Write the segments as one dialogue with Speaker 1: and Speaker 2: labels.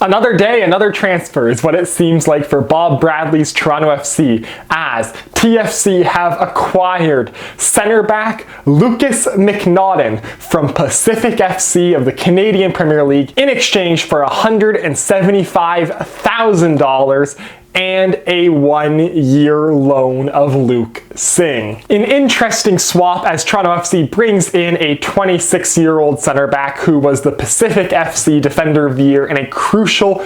Speaker 1: Another day, another transfer is what it seems like for Bob Bradley's Toronto FC, as TFC have acquired centre back Lukas Macnaughton from Pacific FC of the Canadian Premier League in exchange for $175,000 and a 1-year loan of Luke Singh. An interesting swap as Toronto FC brings in a 26-year-old centre back who was the Pacific FC Defender of the Year and a crucial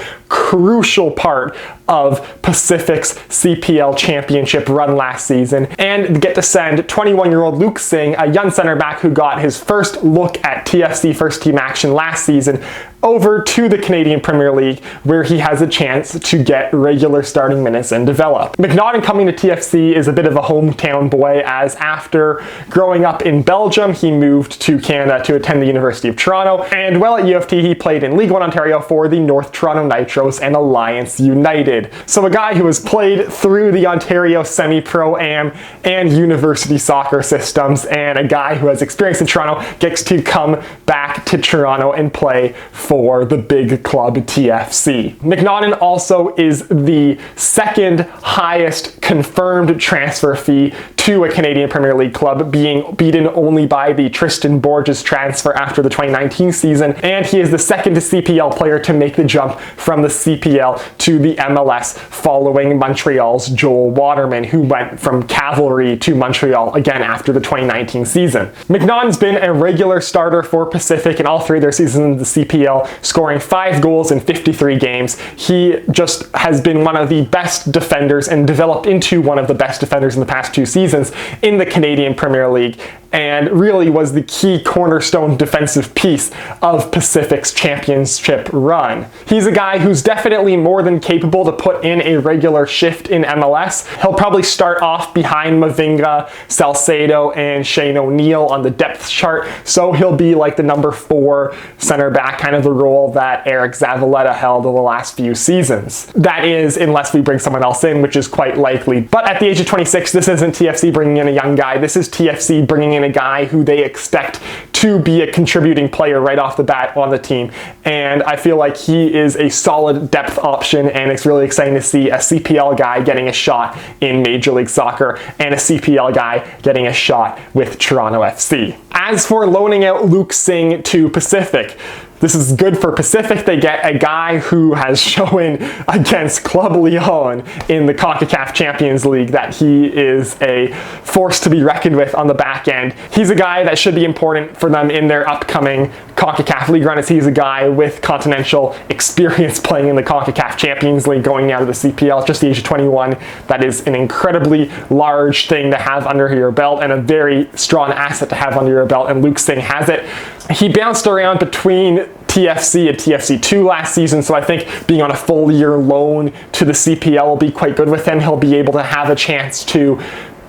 Speaker 1: part of Pacific's CPL Championship run last season, and get to send 21-year-old Luke Singh, a young centre back who got his first look at TFC first team action last season, over to the Canadian Premier League, where he has a chance to get regular starting minutes and develop. Macnaughton coming to TFC is a bit of a hometown boy, as after growing up in Belgium, he moved to Canada to attend the University of Toronto, and while at U of T, he played in League 1 Ontario for the North Toronto Nitros and Alliance United. So a guy who has played through the Ontario Semi-Pro-Am and university soccer systems, and a guy who has experience in Toronto, gets to come back to Toronto and play for the big club TFC. Macnaughton also is the second highest confirmed transfer fee to a Canadian Premier League club, being beaten only by the Tristan Borges transfer after the 2019 season, and he is the second CPL player to make the jump from the CPL to the MLS, following Montreal's Joel Waterman, who went from Cavalry to Montreal again after the 2019 season. Macnaughton's been a regular starter for Pacific in all three of their seasons in the CPL, scoring 5 goals in 53 games. He just has been one of the best defenders and developed into one of the best defenders in the past 2 seasons in the Canadian Premier League, and really was the key cornerstone defensive piece of Pacific's championship run. He's a guy who's definitely more than capable to put in a regular shift in MLS. He'll probably start off behind Mavinga, Salcedo, and Shane O'Neill on the depth chart, so he'll be like the number 4 center back, kind of the role that Eric Zavaleta held in the last few seasons. That is, unless we bring someone else in, which is quite likely. But at the age of 26, this isn't TFC bringing in a young guy, this is TFC bringing in a guy who they expect to be a contributing player right off the bat on the team, and I feel like he is a solid depth option, and it's really exciting to see a CPL guy getting a shot in Major League Soccer and a CPL guy getting a shot with Toronto FC. As for loaning out Luke Singh to Pacific, this is good for Pacific. They get a guy who has shown against Club Leon in the CONCACAF Champions League that he is a force to be reckoned with on the back end. He's a guy that should be important for them in their upcoming CONCACAF League run, as he's a guy with continental experience playing in the CONCACAF Champions League going out of the CPL at just the age of 21. That is an incredibly large thing to have under your belt and a very strong asset to have under your belt, and Luke Singh has it. He bounced around between TFC and TFC2 last season, so I think being on a full year loan to the CPL will be quite good with him. He'll be able to have a chance to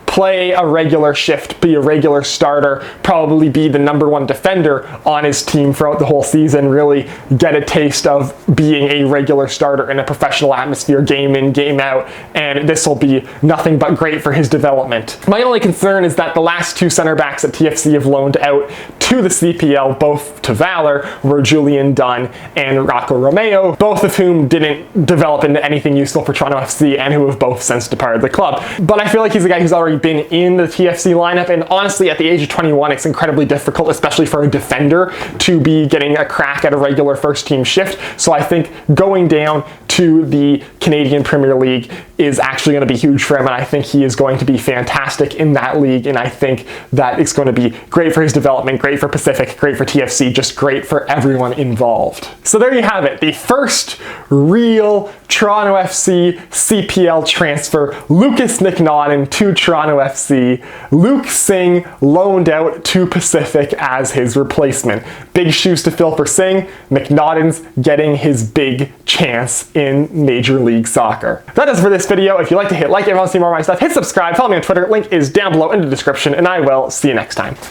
Speaker 1: play a regular shift, be a regular starter, probably be the number 1 defender on his team throughout the whole season, really get a taste of being a regular starter in a professional atmosphere, game in, game out, and this will be nothing but great for his development. My only concern is that the last 2 center backs that TFC have loaned out to the CPL, both to Valor, were Julian Dunn and Rocco Romeo, both of whom didn't develop into anything useful for Toronto FC and who have both since departed the club. But I feel like he's a guy who's already been in the TFC lineup, and honestly at the age of 21 it's incredibly difficult, especially for a defender, to be getting a crack at a regular first team shift. So I think going down to the Canadian Premier League is actually going to be huge for him, and I think he is going to be fantastic in that league, and I think that it's going to be great for his development, great for Pacific, great for TFC, just great for everyone involved. So there you have it, the first real Toronto FC CPL transfer, Lukas Macnaughton to Toronto FC, Luke Singh loaned out to Pacific as his replacement. Big shoes to fill for Singh. Macnaughton's getting his big chance in Major League Soccer. That is for this video. If you'd like to hit like, if you want to see more of my stuff, hit subscribe, follow me on Twitter, link is down below in the description, and I will see you next time.